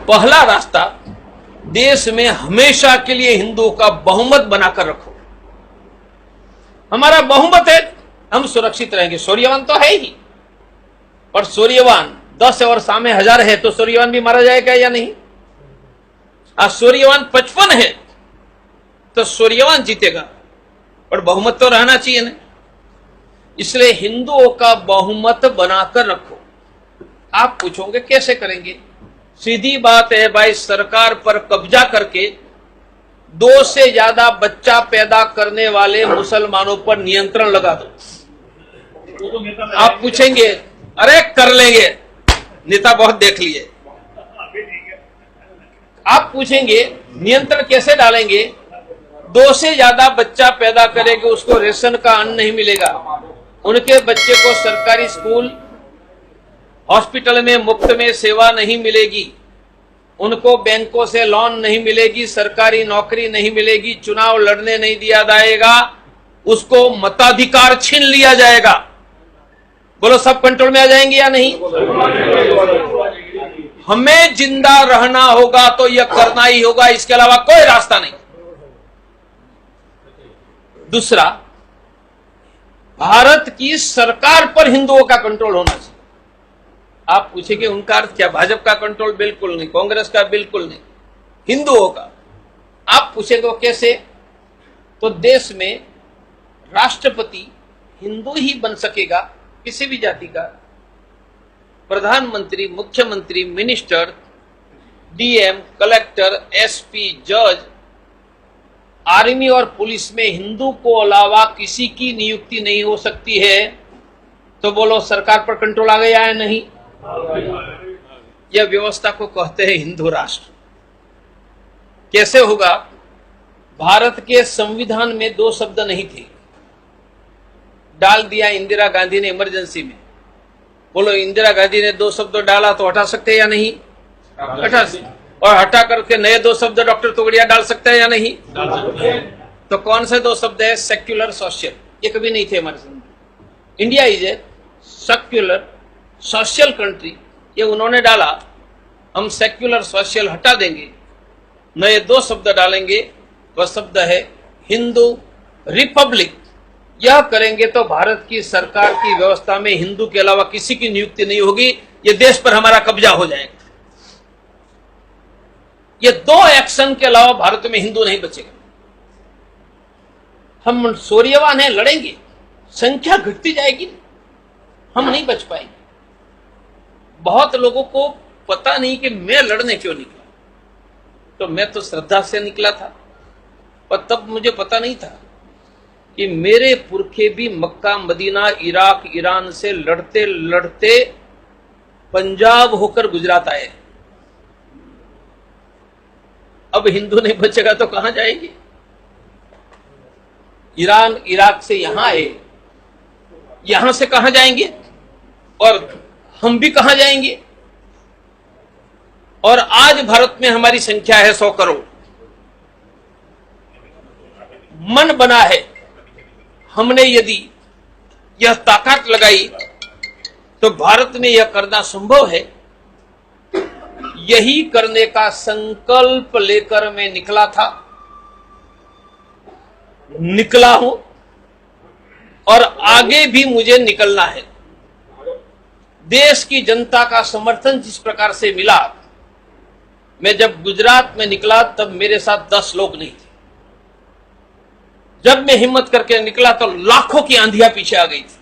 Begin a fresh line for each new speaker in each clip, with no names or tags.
पहला रास्ता, देश में हमेशा के लिए हिंदुओं का बहुमत बनाकर रखो। हमारा बहुमत है, हम सुरक्षित रहेंगे। सूर्यवान तो है ही, पर सूर्यवान 10 और सामने 1000 है तो सूर्यवान भी मारा जाएगा या नहीं? आज सूर्यवान 55 है तो सूर्यवान जीतेगा, पर बहुमत तो रहना चाहिए ना। इसलिए हिंदुओं का बहुमत बनाकर रखो। आप पूछोगे कैसे करेंगे? सीधी बात है भाई, सरकार पर कब्जा करके 2 से ज्यादा बच्चा पैदा करने वाले मुसलमानों पर नियंत्रण लगा दो। आप पूछेंगे अरे कर लेंगे, नेता बहुत देख लिए। आप पूछेंगे नियंत्रण कैसे डालेंगे? 2 से ज्यादा बच्चा पैदा करेंगे, उसको रेशन का अन्न नहीं मिलेगा, उनके बच्चे को सरकारी स्कूल हॉस्पिटल में मुफ्त में सेवा नहीं मिलेगी, उनको बैंकों से लोन नहीं मिलेगी, सरकारी नौकरी नहीं मिलेगी, चुनाव लड़ने नहीं दिया जाएगा, उसको मताधिकार छीन लिया जाएगा। बोलो सब कंट्रोल में आ जाएंगे या नहीं? हमें जिंदा रहना होगा तो यह करना ही होगा, इसके अलावा कोई रास्ता नहीं। दूसरा, भारत की सरकार पर हिंदुओं का कंट्रोल होना चाहिए। आप पूछेंगे उनका अर्थ क्या? भाजपा का कंट्रोल? बिल्कुल नहीं। कांग्रेस का? बिल्कुल नहीं। हिंदुओं का। आप पूछेंगे कैसे? तो देश में राष्ट्रपति हिंदू ही बन सकेगा, किसी भी जाति का। प्रधानमंत्री, मुख्यमंत्री, मिनिस्टर, डीएम, कलेक्टर, एसपी, जज, आर्मी और पुलिस में हिंदू को अलावा किसी की नियुक्ति नहीं हो सकती है। तो बोलो सरकार पर कंट्रोल आ गया है? नहीं। यह व्यवस्था को कहते हैं हिंदू राष्ट्र। कैसे होगा? भारत के संविधान में 2 शब्द नहीं थे, डाल दिया इंदिरा गांधी ने इमरजेंसी में। बोलो इंदिरा गांधी ने 2 शब्द डाला तो हटा सकते हैं या नहीं? हटा सकते। और हटा करके नए 2 शब्द डॉक्टर तोगड़िया डाल सकते हैं या नहीं? तो कौन से 2 शब्द है? Secular, social. ये कभी नहीं थे हमारे सामने। India is a secular social country, ये उन्होंने डाला। हम सेक्युलर सोशल हटा देंगे, नए 2 शब्द डालेंगे। वह शब्द है हिंदू रिपब्लिक। यह करेंगे तो भारत की सरकार की व्यवस्था में हिंदू के अलावा किसी की नियुक्ति नहीं होगी। ये देश पर हमारा कब्जा हो जाएगा। ये 2 एक्शन के अलावा भारत में हिंदू नहीं बचेगा। हम सूर्यवान हैं, लड़ेंगे, संख्या घटती जाएगी, हम नहीं बच पाएंगे। बहुत लोगों को पता नहीं कि मैं लड़ने क्यों निकला। तो मैं तो श्रद्धा से निकला था, पर तब मुझे पता नहीं था कि मेरे पुरखे भी मक्का, मदीना, इराक, ईरान से लड़ते लड़ते पंजाब होकर गुजरात आए। अब हिंदू नहीं बचेगा तो कहां जाएंगे? ईरान, इराक से यहां आए, यहां से कहां जाएंगे? और हम भी कहां जाएंगे? और आज भारत में हमारी संख्या है 100 करोड़। मन बना है, हमने यदि यह ताकत लगाई तो भारत में यह करना संभव है। यही करने का संकल्प लेकर मैं निकला था, निकला हूं और आगे भी मुझे निकलना है। देश की जनता का समर्थन जिस प्रकार से मिला, मैं जब गुजरात में निकला तब मेरे साथ 10 लोग नहीं थे। जब मैं हिम्मत करके निकला तो लाखों की आंधियां पीछे आ गई थी।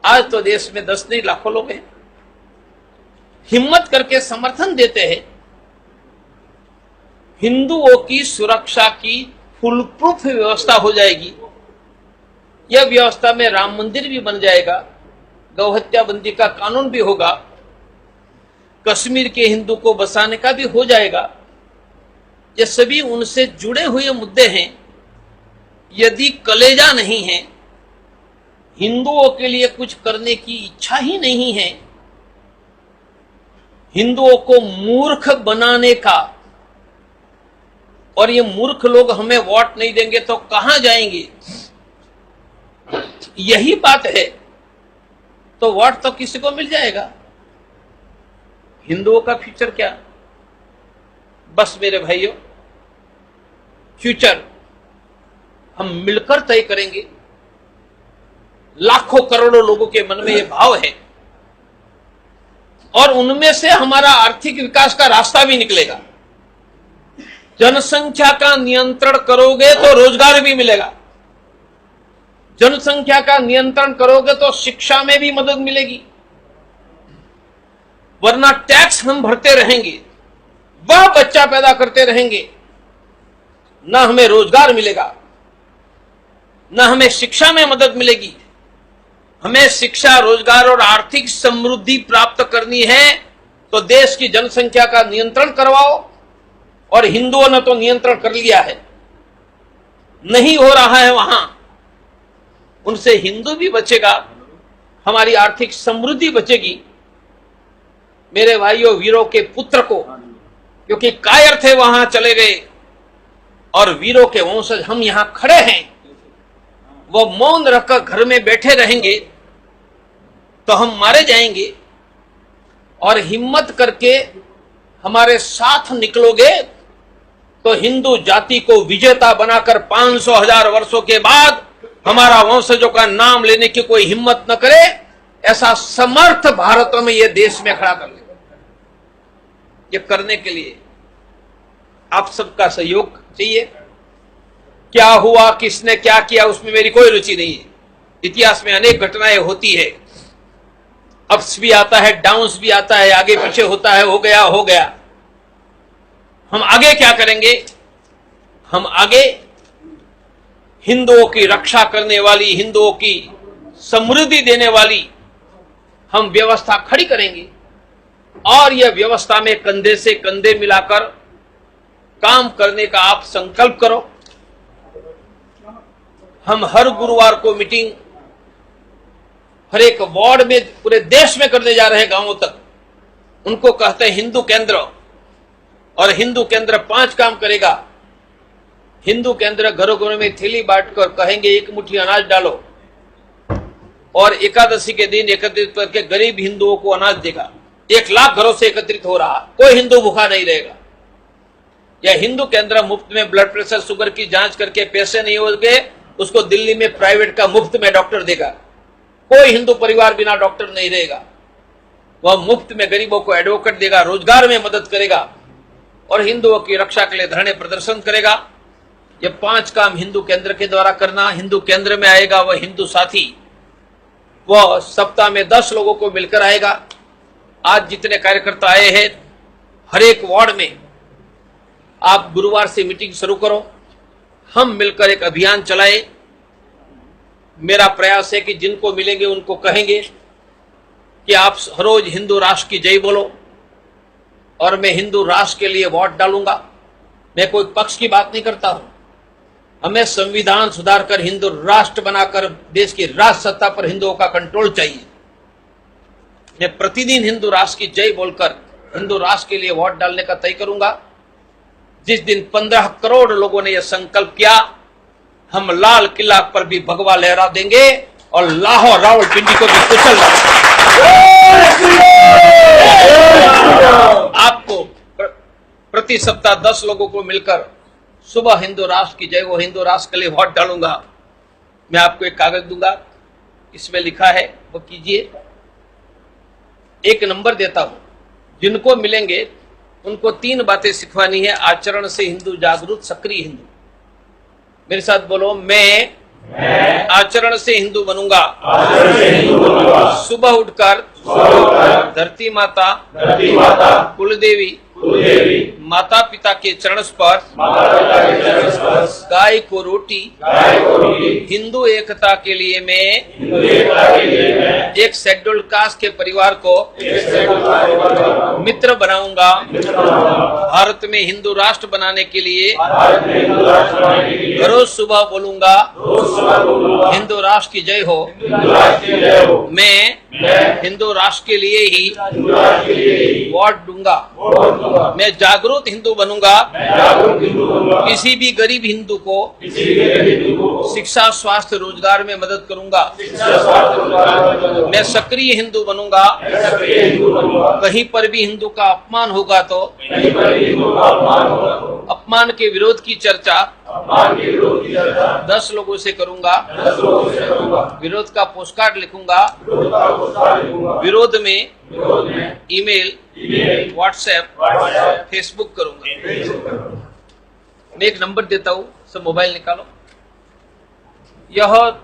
आज तो देश में 10 नहीं लाखों लोग हैं, हिम्मत करके समर्थन देते हैं। हिंदुओं की सुरक्षा की फुल प्रूफ व्यवस्था हो जाएगी। यह व्यवस्था में राम मंदिर भी बन जाएगा, गौहत्या बंदी का कानून भी होगा, कश्मीर के हिंदू को बसाने का भी हो जाएगा। ये सभी उनसे जुड़े हुए मुद्दे हैं। यदि कलेजा नहीं है, हिंदुओं के लिए कुछ करने की इच्छा ही नहीं है, हिंदुओं को मूर्ख बनाने का, और ये मूर्ख लोग हमें वोट नहीं देंगे तो कहां जाएंगे, यही बात है, तो वोट तो किसी को मिल जाएगा। हिंदुओं का फ्यूचर क्या? बस मेरे भाइयों, फ्यूचर हम मिलकर तय करेंगे। लाखों करोड़ों लोगों के मन में यह भाव है और उनमें से हमारा आर्थिक विकास का रास्ता भी निकलेगा। जनसंख्या का नियंत्रण करोगे तो रोजगार भी मिलेगा, जनसंख्या का नियंत्रण करोगे तो शिक्षा में भी मदद मिलेगी, वरना टैक्स हम भरते रहेंगे, वह बच्चा पैदा करते रहेंगे, न हमें रोजगार मिलेगा, न हमें शिक्षा में मदद मिलेगी। हमें शिक्षा, रोजगार और आर्थिक समृद्धि प्राप्त करनी है तो देश की जनसंख्या का नियंत्रण करवाओ। और हिंदुओं ने तो नियंत्रण कर लिया है, नहीं हो रहा है वहां, उनसे हिंदू भी बचेगा, हमारी आर्थिक समृद्धि बचेगी। मेरे भाइयों, वीरों के पुत्र को, क्योंकि कायर थे वहां चले गए और वीरों के वंशज हम यहां खड़े हैं, वो मौन रखकर घर में बैठे रहेंगे तो हम मारे जाएंगे। और हिम्मत करके हमारे साथ निकलोगे तो हिंदू जाति को विजेता बनाकर 500,000 वर्षों के बाद हमारा वंशजों का नाम लेने की कोई हिम्मत न करे, ऐसा समर्थ भारत में यह देश में खड़ा कर ले। ये करने के लिए आप सबका सहयोग चाहिए। क्या हुआ, किसने क्या किया, उसमें मेरी कोई रुचि नहीं है। इतिहास में अनेक घटनाएं होती है, अप्स भी आता है, डाउन्स भी आता है, आगे पीछे होता है, हो गया हो गया। हम आगे क्या करेंगे? हम आगे हिंदुओं की रक्षा करने वाली, हिंदुओं की समृद्धि देने वाली हम व्यवस्था खड़ी करेंगे और यह व्यवस्था में कंधे से कंधे मिलाकर काम करने का आप संकल्प करो। हम हर गुरुवार को मीटिंग हर एक वार्ड में पूरे देश में करने जा रहे हैं, गांवों तक। उनको कहते हैं हिंदू केंद्र, और हिंदू केंद्र 5 काम करेगा। हिंदू केंद्र घरों घरों में थैली बांटकर कहेंगे एक मुट्ठी अनाज डालो, और एकादशी के दिन एकत्रित करके गरीब हिंदुओं को अनाज देगा। 1 लाख घरों से एकत्रित हो रहा, कोई हिंदू भूखा नहीं रहेगा। यह हिंदू केंद्र मुफ्त में ब्लड प्रेशर, शुगर की जांच करके पैसे नहीं होंगे, उसको दिल्ली में प्राइवेट का मुफ्त में डॉक्टर देगा। कोई हिंदू परिवार बिना डॉक्टर नहीं रहेगा। वह मुफ्त में गरीबों को एडवोकेट देगा, रोजगार में मदद करेगा और हिंदुओं की रक्षा के लिए धरने प्रदर्शन करेगा। ये 5 काम हिंदू केंद्र के द्वारा करना। हिंदू केंद्र में आएगा वह हिंदू साथी, वह सप्ताह में 10 लोगों को मिलकर आएगा। आज जितने कार्यकर्ता आए हैं, हर एक वार्ड में आप गुरुवार से मीटिंग शुरू करो, हम मिलकर एक अभियान चलाए। मेरा प्रयास है कि जिनको मिलेंगे उनको कहेंगे कि आप हर रोज हिंदू राष्ट्र की जय बोलो, और मैं हिंदू राष्ट्र के लिए वोट डालूंगा। मैं कोई पक्ष की बात नहीं करता हूं। हमें संविधान सुधार कर हिंदू राष्ट्र बनाकर देश की राज सत्ता पर हिंदुओं का कंट्रोल चाहिए। मैं प्रतिदिन हिंदू राष्ट्र की जय बोलकर हिंदू राष्ट्र के लिए वोट डालने का तय करूंगा। जिस दिन 15 करोड़ लोगों ने यह संकल्प किया, हम लाल किला पर भी भगवा लहरा देंगे और लाहौर रावलपिंडी को भी कुचल आपको प्रति सप्ताह 10 लोगों को मिलकर सुबह हिंदू राष्ट्र की जय, वो हिंदू राष्ट्र के लिए वोट डालूंगा। मैं आपको एक कागज दूंगा, इसमें लिखा है वो कीजिए। एक नंबर देता हूं, जिनको मिलेंगे उनको 3 बातें सिखवानी है। आचरण से हिंदू जागरूक, सक्रिय हिंदू। मेरे साथ बोलो, मैं आचरण से हिंदू बनूंगा। सुबह उठकर धरती माता, कुलदेवी, माता पिता के चरण स्पर्श, गाय को रोटी, हिंदू एकता के लिए मैं एक शेड्यूल्ड कास्ट के परिवार को मित्र बनाऊंगा। भारत में हिंदू राष्ट्र बनाने के लिए रोज सुबह बोलूंगा हिंदू राष्ट्र की जय हो। मैं हिंदू राष्ट्र के लिए ही वोट दूंगा। मैं जागरूक हिंदू बनूंगा। किसी भी गरीब हिंदू को शिक्षा, स्वास्थ्य, रोजगार में मदद करूंगा। मैं सक्रिय हिंदू बनूंगा। कहीं पर भी हिंदू का अपमान होगा तो अपमान के विरोध की चर्चा 10 लोगों से करूंगा। विरोध का पोस्टकार्ड लिखूंगा। विरोध में ईमेल, व्हाट्सएप, फेसबुक करूंगा। मैं एक नंबर देता हूं, सब मोबाइल निकालो। यह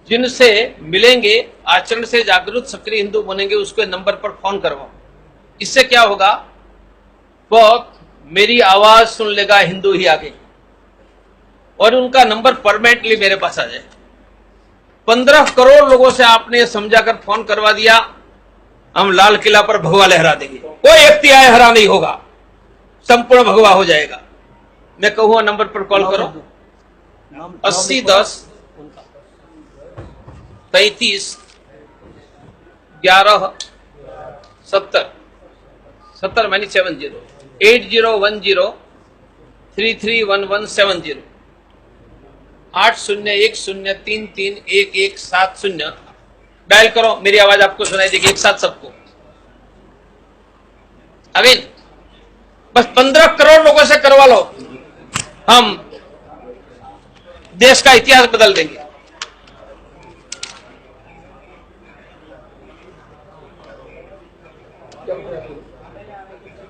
जिनसे मिलेंगे, आचरण से जागरूक सक्रिय हिंदू बनेंगे, उसके नंबर पर फोन करवाओ। इससे क्या होगा, वो मेरी आवाज सुन लेगा हिंदू ही आगे, और उनका नंबर परमानेंटली मेरे पास आ जाए। 15 करोड़ लोगों से आपने समझाकर फोन करवा दिया, हम लाल किला पर भगवा लहरा देंगे। कोई व्यक्ति आए हरा नहीं होगा, संपूर्ण भगवा हो जाएगा। मैं कहूंगा नंबर पर कॉल करो, 80 10 33 11 70 70 मैंने 70 8010 331170 8010331170 डायल करो। मेरी आवाज आपको सुनाई देगी, एक साथ सबको। अमीन, बस 15 करोड़ लोगों से करवा लो, हम देश का इतिहास बदल देंगे।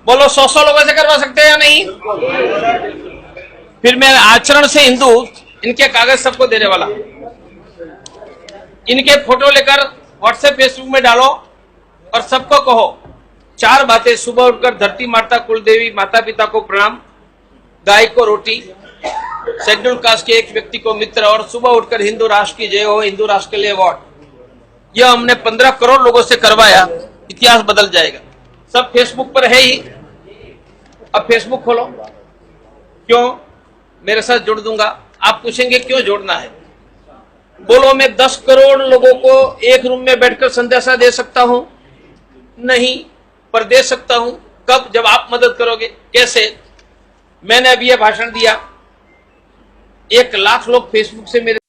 बोलो, 100 लोगों से करवा सकते हैं या नहीं? फिर मैं आचरण से हिंदू, इनके कागज सबको देने वाला। इनके फोटो लेकर व्हाट्सएप फेसबुक में डालो और सबको कहो 4 बातें। सुबह उठकर धरती माता कुलदेवी माता पिता को प्रणाम, गाय को रोटी, शेड्यूल कास्ट के एक व्यक्ति को मित्र, और सुबह उठकर हिंदू राष्ट्र की जय हो, हिंदू राष्ट्र के लिए अवार्ड। यह हमने 15 करोड़ लोगों से करवाया, इतिहास बदल जाएगा। सब फेसबुक पर है ही, अब फेसबुक खोलो। क्यों? मेरे साथ जोड़ दूंगा। आप पूछेंगे क्यों जोड़ना है? बोलो, मैं 10 करोड़ लोगों को एक रूम में बैठकर संदेशा दे सकता हूं? नहीं, पर दे सकता हूं। कब? जब आप मदद करोगे। कैसे? मैंने अभी यह भाषण दिया, 1 लाख लोग फेसबुक से मेरे